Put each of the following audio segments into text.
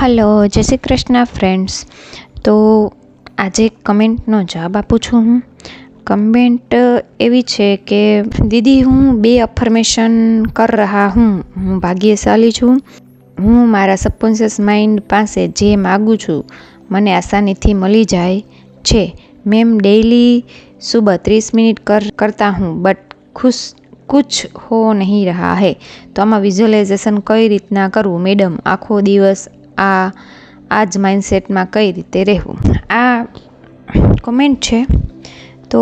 Hello, જય Shri Krishna friends. તો આજે કમેન્ટનો જવાબ આપું છું હું. કમેન્ટ એવી છે કે દીદી હું 2 અફર્મેશન કર રહા હું ભાગ્યશાળી છું. હું મારા સબકોન્શિયસ માઇન્ડ પાસે જે માગું છું મને આસાનીથી મળી જાય છે. મેમ ડેઈલી સુબહ 30 મિનિટ કરતા હું બટ કુછ હો નહીં રહા હૈ. તો આમાં વિઝ્યુઅલાઇઝેશન કઈ રીતના કરવું મેડમ? આખો દિવસ આ જ માઇન્ડસેટમાં કઈ રીતે રહેવું? આ કોમેન્ટ છે. તો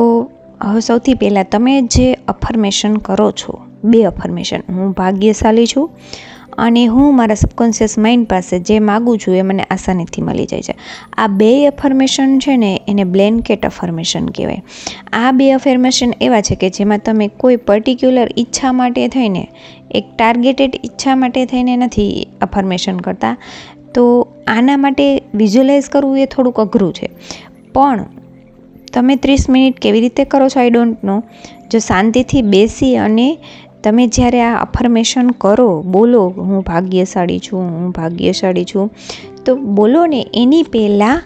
હવે સૌથી પહેલાં તમે જે અફર્મેશન કરો છો, 2 અફર્મેશન, હું ભાગ્યશાળી છું અને હું મારા સબકોન્શિયસ માઇન્ડ પાસે જે માગું છું એ મને આસાનીથી મળી જાય છે. આ 2 અફર્મેશન છે ને એને બ્લેન્કેટ અફર્મેશન કહેવાય. આ 2 અફર્મેશન એવા છે કે જેમાં તમે કોઈ પર્ટિક્યુલર ઈચ્છા માટે થઈને, એક ટાર્ગેટેડ ઈચ્છા માટે થઈને નથી અફર્મેશન કરતા. તો આના માટે વિઝ્યુઅલાઇઝ કરવું એ થોડુંક અઘરું છે. પણ તમે 30 મિનિટ કેવી રીતે કરો છો આઈ ડોન્ટ નો. જો શાંતિથી બેસી અને તમે જ્યારે આ અફર્મેશન કરો, બોલો હું ભાગ્યશાળી છું, હું ભાગ્યશાળી છું, તો બોલો ને એની પહેલાં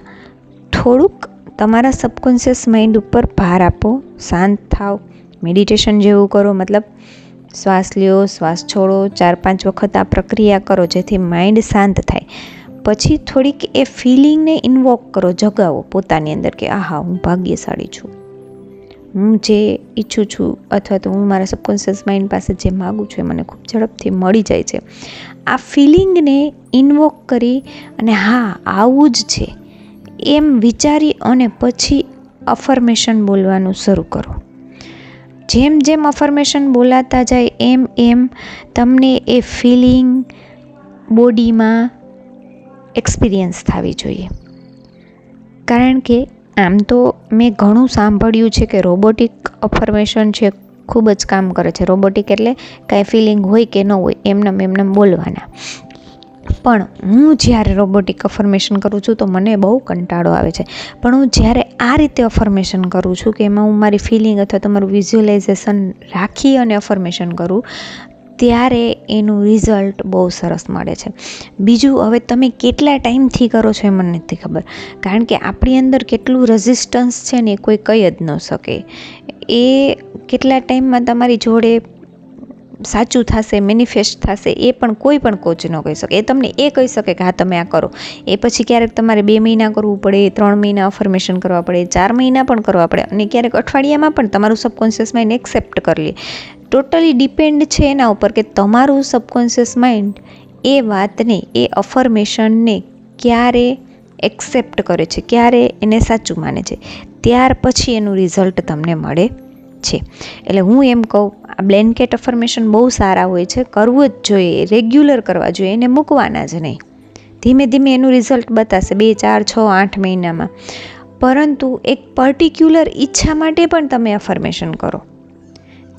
થોડુંક તમારા સબકોન્શિયસ માઇન્ડ ઉપર ભાર આપો, શાંત થાવ, મેડિટેશન જેવું કરો. મતલબ શ્વાસ લ્યો, શ્વાસ છોડો, 4-5 વખત આ પ્રક્રિયા કરો જેથી માઇન્ડ શાંત થાય. પછી થોડીક એ ફિલિંગને ઇન્વોક કરો, જગાવો પોતાની અંદર કે આહા હું ભાગ્યશાળી છું, હું જે ઈચ્છું છું અથવા તો હું મારા સબકોન્શિયસ માઇન્ડ પાસે જે માગું છું એ મને ખૂબ ઝડપથી મળી જાય છે. આ ફિલિંગને ઇન્વોક કરી અને હા આવું જ છે એમ વિચારી અને પછી અફર્મેશન બોલવાનું શરૂ કરો. જેમ જેમ અફર્મેશન બોલાતા જાય એમ તમને એ ફિલિંગ બોડીમાં એક્સપિરિયન્સ થવી જોઈએ. કારણ કે આમ તો મેં ઘણું સાંભળ્યું છે કે રોબોટિક અફર્મેશન છે ખૂબ જ કામ કરે છે. રોબોટિક એટલે કાંઈ ફિલિંગ હોય કે ન હોય એમનેમ બોલવાના. પણ હું જ્યારે રોબોટિક અફર્મેશન કરું છું તો મને બહુ કંટાળો આવે છે. પણ હું જ્યારે આ રીતે અફર્મેશન કરું છું કે એમાં હું મારી ફિલિંગ અથવા તો મારું વિઝ્યુઅલાઇઝેશન રાખી અને અફર્મેશન કરું ત્યારે એનું રિઝલ્ટ બહુ સરસ મળે છે. બીજું, હવે તમે કેટલા ટાઈમથી કરો છો એ મને નથી ખબર. કારણ કે આપણી અંદર કેટલું રેઝિસ્ટન્સ છે ને એ કોઈ કહી જ ન શકે. એ કેટલા ટાઈમમાં તમારી જોડે સાચું થશે, મેનિફેસ્ટ થશે એ પણ કોઈ પણ કોચ ન કહી શકે. એ તમને એ કહી શકે કે હા તમે આ કરો. એ પછી ક્યારેક તમારે 2 મહિના કરવું પડે, 3 મહિના અફર્મેશન કરવા પડે, 4 મહિના પણ કરવા પડે અને ક્યારેક અઠવાડિયામાં પણ તમારું સબકોન્શિયસ માઇન્ડ એક્સેપ્ટ કરી લે. ટોટલી ડિપેન્ડ છે એના ઉપર કે તમારું સબકોન્શિયસ માઇન્ડ એ વાતને, એ અફર્મેશનને ક્યારે એક્સેપ્ટ કરે છે, ક્યારે એને સાચું માને છે, ત્યાર પછી એનું રિઝલ્ટ તમને મળે છે. એટલે હું એમ કહું, આ બ્લેન્કેટ અફર્મેશન બહુ સારા હોય છે, કરવું જ જોઈએ, રેગ્યુલર કરવા જોઈએ, એને મૂકવાના જ નહીં. ધીમે ધીમે એનું રિઝલ્ટ બતાશે 2, 4, 6, 8 મહિનામાં. પરંતુ એક પર્ટિક્યુલર ઈચ્છા માટે પણ તમે અફર્મેશન કરો.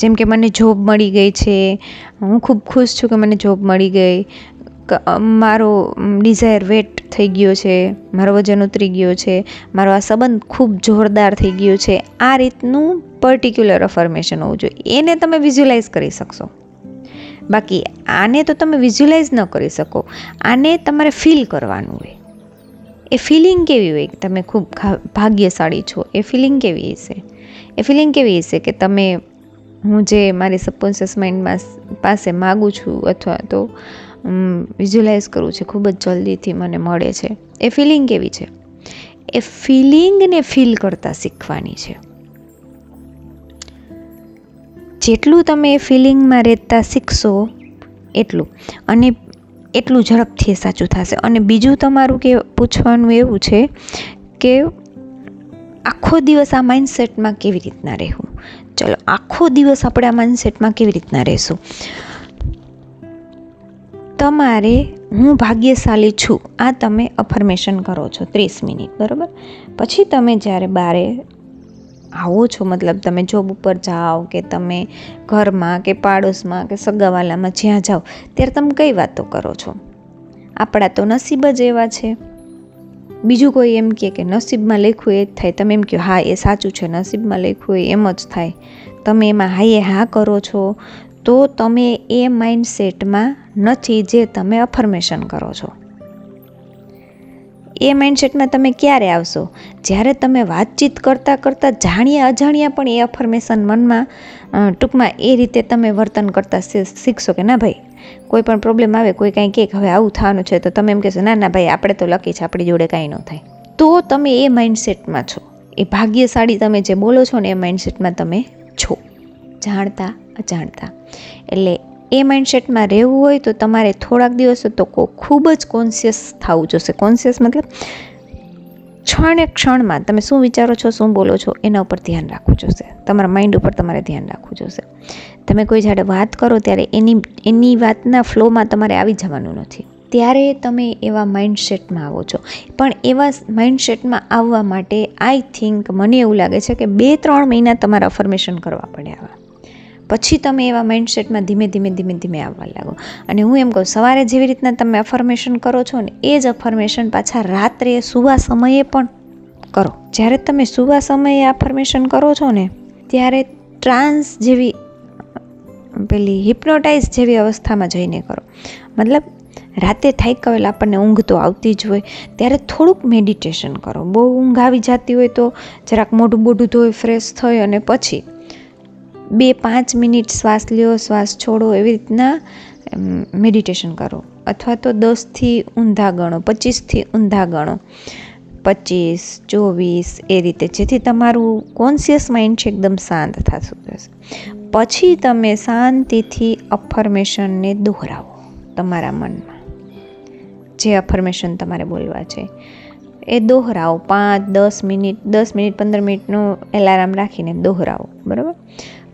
જેમ કે મને જોબ મળી ગઈ છે, હું ખૂબ ખુશ છું કે મને જોબ મળી ગઈ, મારો ડિઝાયર વેટ થઈ ગયો છે, મારો વજન ઉતરી ગયો છે, મારો આ સંબંધ ખૂબ જોરદાર થઈ ગયો છે. આ રીતનું પર્ટિક્યુલર અફર્મેશન હોવું જોઈએ. એને તમે વિઝ્યુઅલાઇઝ કરી શકશો. બાકી આને તો તમે વિઝ્યુઅલાઇઝ ન કરી શકો. આને તમારે ફીલ કરવાનું હોય. એ ફિલિંગ કેવી હોય કે તમે ખૂબ ભાગ્યશાળી છો? એ ફિલિંગ કેવી હશે? એ ફિલિંગ કેવી હશે કે તમે, હું જે મારી સબકોન્શિયસ માઇન્ડ પાસે માગું છું અથવા તો વિઝ્યુઅલાઇઝ કરું છું ખૂબ જ જલ્દીથી મને મળે છે. એ ફિલિંગ કેવી છે? એ ફિલિંગને ફીલ કરતાં શીખવાની છે. જેટલું તમે એ ફિલિંગમાં રહેતા શીખશો એટલું, અને એટલું ઝડપથી સાચું થશે. અને બીજું તમારું કે પૂછવાનું એવું છે કે આખો દિવસ આ માઇન્ડસેટમાં કેવી રીતના રહેવું? ચલો, આખો દિવસ આપણે આ માઇન્ડસેટમાં કેવી રીતના રહેશું? તમારે હું ભાગ્યશાળી છું આ તમે અફર્મેશન કરો છો 30 મિનિટ, બરાબર? પછી તમે જ્યારે બારે આવો છો, મતલબ તમે જોબ ઉપર જાઓ કે તમે ઘરમાં કે પાડોશમાં કે સગાવાલામાં જ્યાં જાઓ ત્યારે તમે કઈ વાતો કરો છો? આપણા તો નસીબ જ એવા છે. બીજું કોઈ એમ કહે કે નસીબમાં લખ્યું એ જ થાય, તમે એમ કહો હા એ સાચું છે, નસીબમાં લખ્યું હોય એમ જ થાય. તમે એમાં હાયે હા કરો છો તો તમે એ માઇન્ડસેટમાં નથી જે તમે અફર્મેશન કરો છો. એ માઇન્ડસેટમાં તમે ક્યારે આવશો? જ્યારે તમે વાતચીત કરતાં કરતાં જાણ્યા અજાણ્યા પણ એ અફર્મેશન મનમાં ટૂંકમાં એ રીતે તમે વર્તન કરતાં શીખશો કે ના ભાઈ કોઈ પણ પ્રોબ્લેમ આવે, કોઈ કાંઈ કહે હવે આવું થવાનું છે તો તમે એમ કહેશો ના ના ભાઈ આપણે તો લકી છે, આપણી જોડે કાંઈ ન થાય. તો તમે એ માઇન્ડસેટમાં છો, એ ભાગ્યશાળી તમે જે બોલો છો ને એ માઇન્ડસેટમાં તમે છો, જાણતા અજાણતા. એટલે એ માઇન્ડસેટમાં રહેવું હોય તો તમારે થોડાક દિવસો તો ખૂબ જ કોન્શિયસ થવું જોશે. કોન્શિયસ મતલબ ક્ષણમાં તમે શું વિચારો છો, શું બોલો છો એના ઉપર ધ્યાન રાખવું જોશે. તમારા માઇન્ડ ઉપર તમારે ધ્યાન રાખવું જોશે. તમે કોઈ જ્યારે વાત કરો ત્યારે એની વાતના ફ્લોમાં તમારે આવી જવાનું નથી. ત્યારે તમે એવા માઇન્ડસેટમાં આવો છો. પણ એવા માઇન્ડસેટમાં આવવા માટે આઈ થિંક મને એવું લાગે છે કે 2-3 મહિના તમારે અફર્મેશન કરવા પડે. આવા પછી તમે એવા માઇન્ડસેટમાં ધીમે આવવા લાગો. અને હું એમ કહું સવારે જેવી રીતના તમે અફર્મેશન કરો છો ને એ જ અફર્મેશન પાછા રાત્રે સૂવા સમયે પણ કરો. જ્યારે તમે સૂવા સમયે અફર્મેશન કરો છો ને ત્યારે ટ્રાન્સ જેવી પેલી હિપ્નોટાઇઝ જેવી અવસ્થામાં જઈને કરો. મતલબ રાતે થાક્યા હોય આપણને ઊંઘ તો આવતી જ હોય ત્યારે થોડુંક મેડિટેશન કરો. બહુ ઊંઘ આવી જતી હોય તો જરાક મોઢું ધોઈ ફ્રેશ થઈ અને પછી 2-5 મિનિટ શ્વાસ લ્યો, શ્વાસ છોડો, એવી રીતના મેડિટેશન કરો. અથવા તો 10થી ઊંધા ગણો, 25થી ઊંધા ગણો, 25, 24 એ રીતે, જેથી તમારું કોન્શિયસ માઇન્ડ છે એકદમ શાંત થતું જશે. પછી તમે શાંતિથી અફર્મેશનને દોહરાવો તમારા મનમાં. જે અફર્મેશન તમારે બોલવા છે એ દોહરાવો 5-10 મિનિટ 15 મિનિટનો એલાર્મ રાખીને દોહરાવો, બરાબર.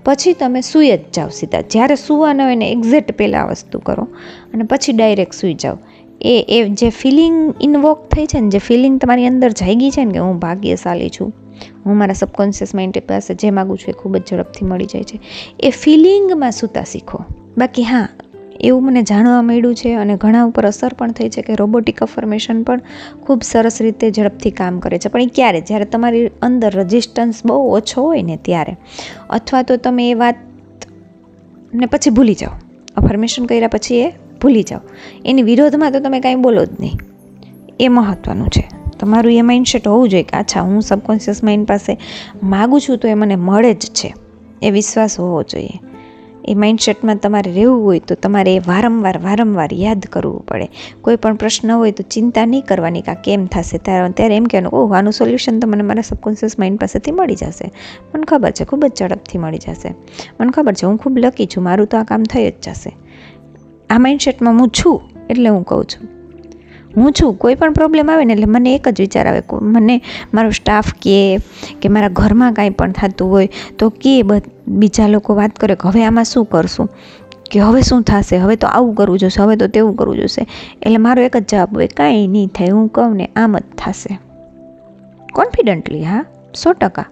પછી તમે સૂઈ જ જાઓ સીધા. જ્યારે સૂવાના હોય ને એક્ઝેક્ટ પહેલાં વસ્તુ કરો અને પછી ડાયરેક્ટ સૂઈ જાઓ. એ જે ફિલિંગ ઇન્વોક થઈ છે ને, જે ફિલિંગ તમારી અંદર જાગી છે ને કે હું ભાગ્યશાળી છું, હું મારા સબકોન્શિયસ માઇન્ડ પાસે જે માગું છું એ ખૂબ જ ઝડપથી મળી જાય છે, એ ફિલિંગમાં સૂતા શીખો. બાકી હા, એવું મને જાણવા મળ્યું છે અને ઘણા ઉપર અસર પણ થઈ છે કે રોબોટિક અફર્મેશન પણ ખૂબ સરસ રીતે ઝડપથી કામ કરે છે. પણ એ ક્યારે? જ્યારે તમારી અંદર રેઝિસ્ટન્સ બહુ ઓછો હોય ને ત્યારે. અથવા તો તમે એ વાતને પછી ભૂલી જાઓ, અફર્મેશન કર્યા પછી એ ભૂલી જાઓ. એની વિરોધમાં તો તમે કાંઈ બોલો જ નહીં. એ મહત્ત્વનું છે. તમારું એ માઇન્ડસેટ હોવું જોઈએ કે અચ્છા હું સબકોન્શિયસ માઇન્ડ પાસે માગું છું તો એ મને મળે જ છે, એ વિશ્વાસ હોવો જોઈએ. એ માઇન્ડસેટમાં તમારે રહેવું હોય તો તમારે એ વારંવાર યાદ કરવું પડે. કોઈ પણ પ્રશ્ન હોય તો ચિંતા નહીં કરવાની કે આ કેમ થશે, ત્યારે એમ કહેવાનું ઓહ આનું સોલ્યુશન તો મને મારા સબકોન્શિયસ માઇન્ડ પાસેથી મળી જશે. મને ખબર છે ખૂબ જ ઝડપથી મળી જશે. મને ખબર છે હું ખૂબ લકી છું, મારું તો આ કામ થઈ જ જશે. આ માઇન્ડસેટમાં હું છું એટલે હું કહું છું હું છું. કોઈ પણ પ્રોબ્લેમ આવે ને એટલે મને એક જ વિચાર આવે, મને મારો સ્ટાફ કે મારા ઘરમાં કાંઈ પણ થતું હોય તો બીજા લોકો વાત કરે કે હવે આમાં શું કરશું, કે હવે શું થશે, હવે તો આવું કરવું જોશે, હવે તો તેવું કરવું જોશે. એટલે મારો એક જ જવાબ હોય કાંઈ નહીં થાય, હું કહું ને આમ જ થશે. કોન્ફિડન્ટલી, હા 100%.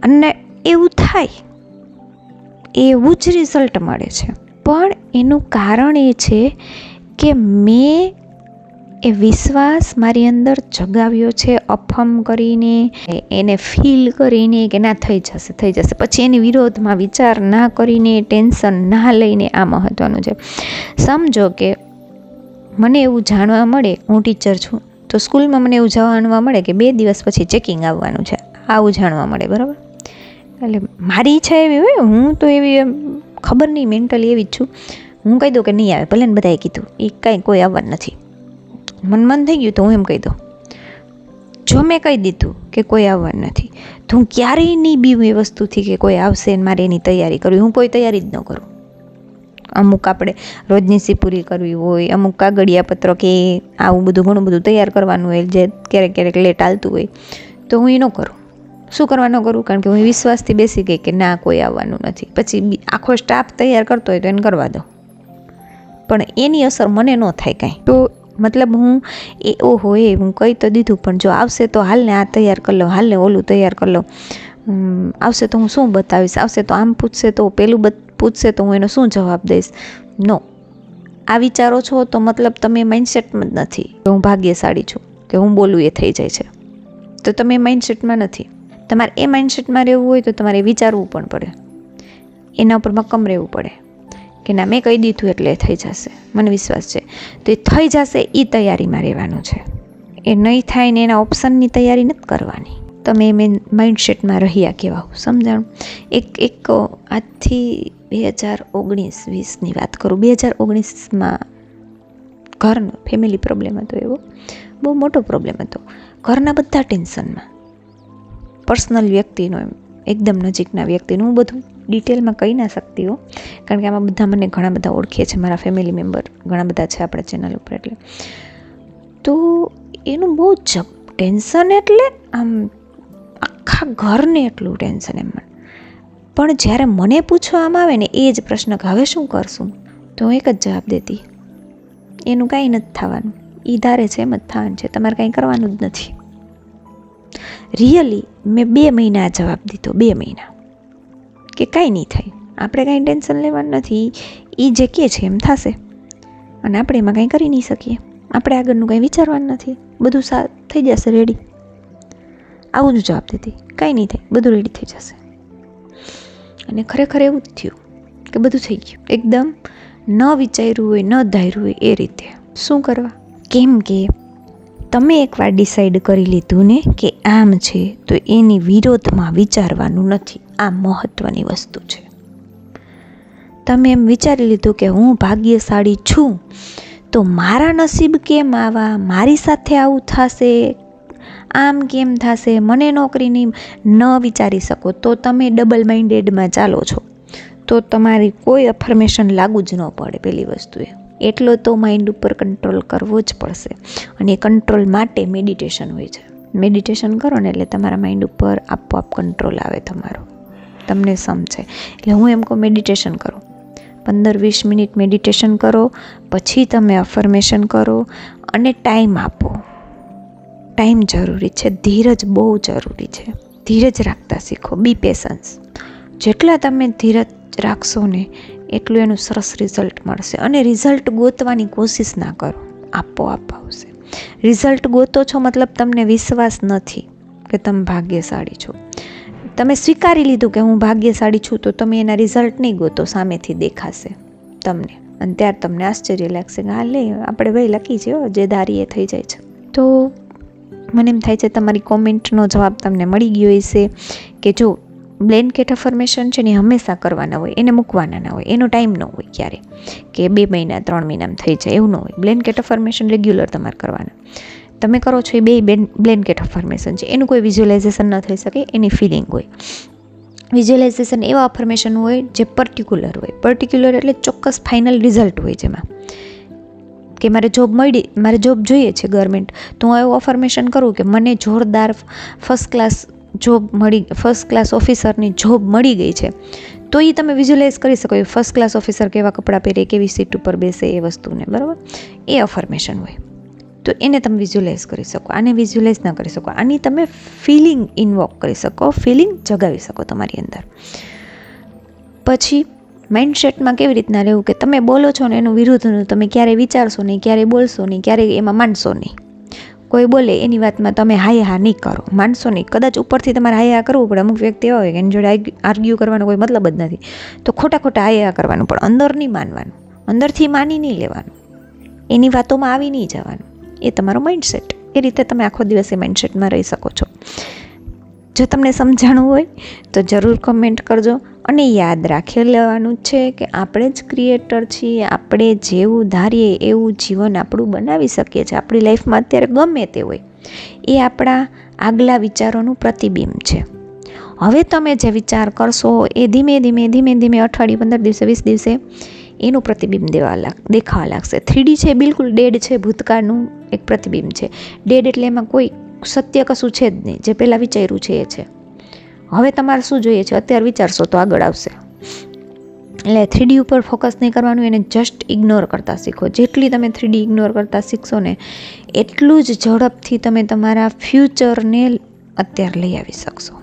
અને એવું થાય, એવું જ રિઝલ્ટ મળે છે. પણ એનું કારણ એ છે કે મેં એ વિશ્વાસ મારી અંદર જગાવ્યો છે, અફર્મ કરીને, એને ફીલ કરીને કે ના થઈ જશે. પછી એની વિરોધમાં વિચાર ના કરીને, ટેન્શન ના લઈને. આ મહત્ત્વનું છે. સમજો કે મને એવું જાણવા મળે, હું ટીચર છું તો સ્કૂલમાં મને એવું જાણવા મળે કે 2 દિવસ પછી ચેકિંગ આવવાનું છે, આવું જાણવા મળે, બરાબર. એટલે મારી ઈચ્છા એવી હોય, હું તો એવી ખબર નહીં મેન્ટલી એવી જ છું, હું કહી દઉં કે નહીં આવે, ભલે ને બધાએ કીધું એ કાંઈ કોઈ આવવાનું નથી. મન થઈ ગયું તો હું એમ કહી દઉં. જો મેં કહી દીધું કે કોઈ આવવાનું નથી તો હું ક્યારેય નહીં બીવું એ વસ્તુથી કે કોઈ આવશે ને મારે એની તૈયારી કરવી. હું કોઈ તૈયારી જ ન કરું. અમુક આપણે રોજનીશી પૂરી કરવી હોય, અમુક કાગળિયા પત્ર કે આવું ઘણું બધું તૈયાર કરવાનું હોય જે ક્યારેક લેટ ચાલતું હોય તો હું એ ન કરું. શું કરવા ન કરું? કારણ કે હું વિશ્વાસથી બેસી ગઈ કે ના કોઈ આવવાનું નથી. પછી આખો સ્ટાફ તૈયાર કરતો હોય તો એને કરવા દો, પણ એની અસર મને ન થાય કાંઈ. તો મતલબ હું હું કહી તો દીધું પણ જો આવશે તો હાલને આ તૈયાર કરી લો, હાલને ઓલું તૈયાર કરી લો, આવશે તો હું શું બતાવીશ, આવશે તો આમ પૂછશે તો પેલું પૂછશે તો હું એનો શું જવાબ દઈશ. નો, આ વિચારો છો તો મતલબ તમે માઇન્ડસેટમાં જ નથી કે હું ભાગ્યશાળી છું, કે હું બોલું એ થઈ જાય છે, તો તમે માઇન્ડસેટમાં નથી. તમારે એ માઇન્ડસેટમાં રહેવું હોય તો તમારે વિચારવું પણ પડે, એના ઉપર મક્કમ રહેવું પડે કે ના મેં કહી દીધું એટલે થઈ જશે, મને વિશ્વાસ છે. તો એ થઈ જશે એ તૈયારીમાં રહેવાનું છે. એ નહીં થાય ને એના ઓપ્શનની તૈયારી નથી કરવાની. તમે એમ માઇન્ડસેટમાં રહ્યા કેવા સમજાણું. એક આજથી 2019-20ની વાત કરું. 2019માં ઘરનો ફેમિલી પ્રોબ્લેમ હતો, એવો બહુ મોટો પ્રોબ્લેમ હતો. ઘરના બધા ટેન્શનમાં, પર્સનલ વ્યક્તિનો, એમ એકદમ નજીકના વ્યક્તિનું. હું બધું ડિટેલમાં કહી ના શકતી હો, કારણ કે આમાં બધા મને ઘણા બધા ઓળખે છે, મારા ફેમિલી મેમ્બર ઘણા બધા છે આપણા ચેનલ ઉપર. એટલે તો એનું બહુ જ ટેન્શન, એટલે આમ આખા ઘરને એટલું ટેન્શન એમ. પણ જ્યારે મને પૂછવામાં આવે ને એ જ પ્રશ્ન કે હવે શું કરશું, તો હું એક જ જવાબ દેતી, એનું કાંઈ નથી થવાનું, એ ધારે છે એમ જ થવાનું છે, તમારે કાંઈ કરવાનું જ નથી. રિયલી મેં 2 મહિના જવાબ દીધો, 2 મહિના, કે કાંઈ નહીં થાય, આપણે કાંઈ ટેન્શન લેવાનું નથી, એ જે કહે છે એમ થશે, અને આપણે એમાં કાંઈ કરી નહીં શકીએ, આપણે આગળનું કાંઈ વિચારવાનું નથી, બધું થઈ જશે રેડી. આવું જ જવાબ દેતી, કાંઈ નહીં થાય, બધું રેડી થઈ જશે. અને ખરેખર એવું જ થયું કે બધું થઈ ગયું, એકદમ ન વિચાર્યું હોય, ન ધાર્યું હોય એ રીતે. શું કરવા? કેમ કે તમે એકવાર ડિસાઈડ કરી લીધું ને કે આમ છે, તો એની વિરોધમાં વિચારવાનું નથી. આ મહત્ત્વની વસ્તુ છે. તમે એમ વિચારી લીધું કે હું ભાગ્યશાળી છું, તો મારા નસીબ કેમ આવા, મારી સાથે આવું થશે, આમ કેમ થશે, મને નોકરી નહીં, ન વિચારી શકો તો તમે ડબલ માઇન્ડેડમાં ચાલો છો, તો તમારી કોઈ અફર્મેશન લાગુ જ ન પડે. પહેલી વસ્તુ એટલો તો માઇન્ડ ઉપર કંટ્રોલ કરવો જ પડશે, અને એ કંટ્રોલ માટે મેડિટેશન હોય છે. મેડિટેશન કરો ને એટલે તમારા માઇન્ડ ઉપર આપોઆપ કંટ્રોલ આવે તમારો, તમને સમજાય. એટલે હું એમ કહું, મેડિટેશન કરો, 15-20 મિનિટ મેડિટેશન કરો, પછી તમે અફર્મેશન કરો, અને ટાઈમ આપો. ટાઈમ જરૂરી છે, ધીરજ બહુ જરૂરી છે. ધીરજ રાખતા શીખો, બી પેશન્સ. જેટલા તમે ધીરજ રાખશો ને એટલું એનું સરસ રિઝલ્ટ મળશે. અને રિઝલ્ટ ગોતવાની કોશિશ ના કરો, આપોઆપ આવશે. રિઝલ્ટ ગોતો છો મતલબ તમને વિશ્વાસ નથી કે તમે ભાગ્યશાળી છો. તમે સ્વીકારી લીધું કે હું ભાગ્યશાળી છું, તો તમે એના રિઝલ્ટ નહીં ગોતો, સામેથી દેખાશે તમને, અને ત્યારે તમને આશ્ચર્ય લાગશે કે હા લે, આપણે ભાઈ લખી છે, જે ધારીએ થઈ જાય છે. તો મને એમ થાય છે તમારી કોમેન્ટનો જવાબ તમને મળી ગયો હશે કે જો બ્લેન્કેટ અફર્મેશન છે ને હંમેશા કરવાના હોય, એને મૂકવાના ના હોય, એનો ટાઈમ ન હોય ક્યારે કે 2 મહિના 3 મહિનામાં થઈ જાય, એવું ન હોય. બ્લેન્કેટ અફર્મેશન રેગ્યુલર તમારે કરવાના. તમે કરો છો એ 2 બ્લેન્કેટ અફર્મેશન છે, એનું કોઈ વિઝ્યુઅલાઇઝેશન ન થઈ શકે, એની ફિલિંગ હોય. વિઝ્યુઅલાઇઝેશન એવા અફર્મેશન હોય જે પર્ટિક્યુલર હોય. પર્ટિક્યુલર એટલે ચોક્કસ ફાઇનલ રિઝલ્ટ હોય, જેમાં કે મારે જોબ મળી, મારે જોબ જોઈએ છે ગવર્મેન્ટ, તો હું એવું અફર્મેશન કરું કે મને જોરદાર ફર્સ્ટ ક્લાસ જોબ મળી, ફર્સ્ટ ક્લાસ ઓફિસરની જોબ મળી ગઈ છે, તો એ તમે વિઝ્યુઅલાઇઝ કરી શકો. એ ફર્સ્ટ ક્લાસ ઓફિસર કેવા કપડાં પહેરે, કેવી સીટ ઉપર બેસે, એ વસ્તુને, બરાબર, એ અફર્મેશન હોય, તો એને તમે વિઝ્યુઅલાઇઝ કરી શકો. આને વિઝ્યુઅલાઇઝ ના કરી શકો, આની તમે ફિલિંગ ઇન્વોક કરી શકો, ફિલિંગ જગાવી શકો તમારી અંદર. પછી માઇન્ડસેટમાં કેવી રીતના રહેવું કે તમે બોલો છો ને એનું વિરુદ્ધનું તમે ક્યારેય વિચારશો નહીં, ક્યારેય બોલશો નહીં, ક્યારેય એમાં માનશો નહીં. કોઈ બોલે એની વાતમાં તમે હાય હા નહીં કરો, માનશો નહીં. કદાચ ઉપરથી તમારે હાય હા કરવું પડે, અમુક વ્યક્તિ એવા હોય કે એની જોડે આર્ગ્યુ કરવાનો કોઈ મતલબ જ નથી, તો ખોટા હાય હા કરવાનું, પણ અંદર નહીં માનવાનું, અંદરથી માની નહીં લેવાનું, એની વાતોમાં આવી નહીં જવાનું. એ તમારો માઇન્ડસેટ. એ રીતે તમે આખો દિવસ એ માઇન્ડસેટમાં રહી શકો છો. જો તમને સમજાણું હોય તો જરૂર કમેન્ટ કરજો. અને યાદ રાખી લેવાનું છે કે આપણે જ ક્રિએટર છીએ, આપણે જેવું ધારીએ એવું જીવન આપણું બનાવી શકીએ છીએ. આપણી લાઈફમાં અત્યારે ગમે તે હોય, એ આપણા આગલા વિચારોનું પ્રતિબિંબ છે. હવે તમે જે વિચાર કરશો એ ધીમે ધીમે અઠવાડિયે, 15 દિવસે, 20 દિવસે એનું પ્રતિબિંબ દેખાવા લાગશે. 3D છે, બિલકુલ ડેડ છે, ભૂતકાળનું એક પ્રતિબિંબ છે. ડેડ એટલે એમાં કોઈ સત્ય કશું છે જ નહીં, જે પહેલાં વિચાર્યું છે એ છે. હવે તમારે શું જોઈએ છે અત્યારે વિચારશો તો આગળ આવશે. એટલે 3D ઉપર ફોકસ નહીં કરવાનું, એને જસ્ટ ઇગ્નોર કરતા શીખો. જેટલી તમે 3D ઇગ્નોર કરતા શીખશો ને એટલું જ ઝડપથી તમે તમારા ફ્યુચરને અત્યારે લઈ આવી શકશો.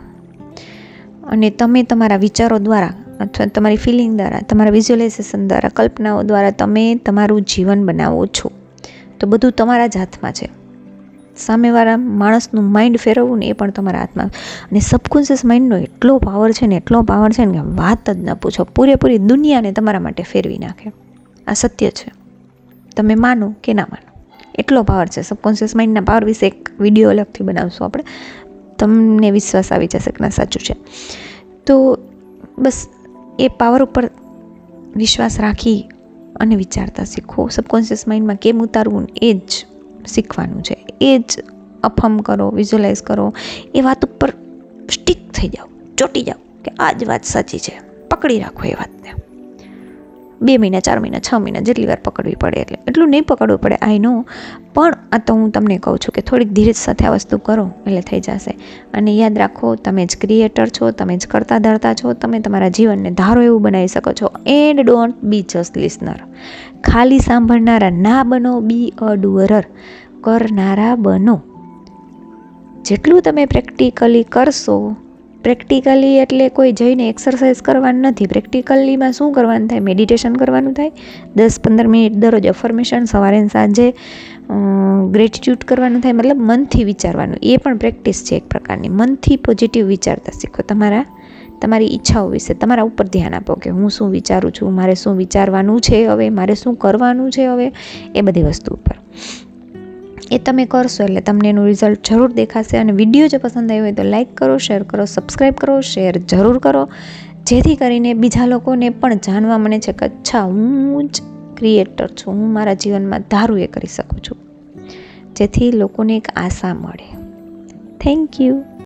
અને તમે તમારા વિચારો દ્વારા અથવા તમારી ફિલિંગ દ્વારા, તમારા વિઝ્યુઅલાઇઝેશન દ્વારા, કલ્પનાઓ દ્વારા તમે તમારું જીવન બનાવો છો. તો બધું તમારા જ હાથમાં છે. સામેવાળા માણસનું માઇન્ડ ફેરવવું ને એ પણ તમારા હાથમાં. અને સબકોન્શિયસ માઇન્ડનો એટલો પાવર છે ને કે વાત જ ન પૂછો. પૂરેપૂરી દુનિયાને તમારા માટે ફેરવી નાખે. આ સત્ય છે, તમે માનો કે ના માનો, એટલો પાવર છે. સબકોન્શિયસ માઇન્ડના પાવર વિશે એક વિડીયો અલગથી બનાવશું આપણે, તમને વિશ્વાસ આવી જશે કે ના સાચું છે. તો બસ એ પાવર ઉપર વિશ્વાસ રાખી અને વિચારતા શીખો. સબકોન્શિયસ માઇન્ડમાં કેમ ઉતારવું એ જ શીખવાનું છે. એ જ અફર્મ કરો, વિઝ્યુઅલાઇઝ કરો, એ વાત ઉપર સ્ટીક થઈ જાઓ, ચોંટી જાઓ કે આ જ વાત સાચી છે. પકડી રાખો એ વાતને. 2 મહિના, 4 મહિના, 6 મહિના, જેટલી વાર પકડવી પડે એટલું નહીં પકડવું પડે, આઈ નો. પણ આ તો હું તમને કહું છું કે થોડીક ધીરજ સાથે આ વસ્તુ કરો એટલે થઈ જશે. અને યાદ રાખો, તમે જ ક્રિએટર છો, તમે જ કરતા ધરતા છો. તમે તમારા જીવનને ધારો એવું બનાવી શકો છો. And don't be just listener. ખાલી સાંભળનારા ના બનો, બી અ ડુઅરર. કરનારા બનો. જેટલું તમે પ્રેક્ટિકલી કરશો, પ્રેક્ટિકલી એટલે કોઈ જઈને એક્સરસાઇઝ કરવાનું નથી. પ્રેક્ટિકલીમાં શું કરવાનું થાય? મેડિટેશન કરવાનું થાય, 10-15 મિનિટ દરરોજ અફર્મેશન, સવારે સાંજે ગ્રેટિટ્યૂડ કરવાનું થાય. મતલબ મનથી વિચારવાનું. એ પણ પ્રેક્ટિસ છે એક પ્રકારની. મનથી પોઝિટિવ વિચારતા શીખો. તમારી ઈચ્છાઓ વિશે તમારા ઉપર ધ્યાન આપો કે હું શું વિચારું છું, મારે શું વિચારવાનું છે હવે, મારે શું કરવાનું છે હવે, એ બધી વસ્તુ ઉપર. એ તમે કરશો એટલે તમને એનું રિઝલ્ટ જરૂર દેખાશે. અને વિડીયો જો પસંદ આવ્યો હોય તો લાઇક કરો, શેર કરો, સબસ્ક્રાઈબ કરો, શેર જરૂર કરો, જેથી કરીને બીજા લોકોને પણ જાણવા મળે છે કે અચ્છા, હું જ ક્રિએટર છું, હું મારા જીવનમાં ધારું એ કરી શકું છું. જેથી લોકોને એક આશા મળે. Thank you.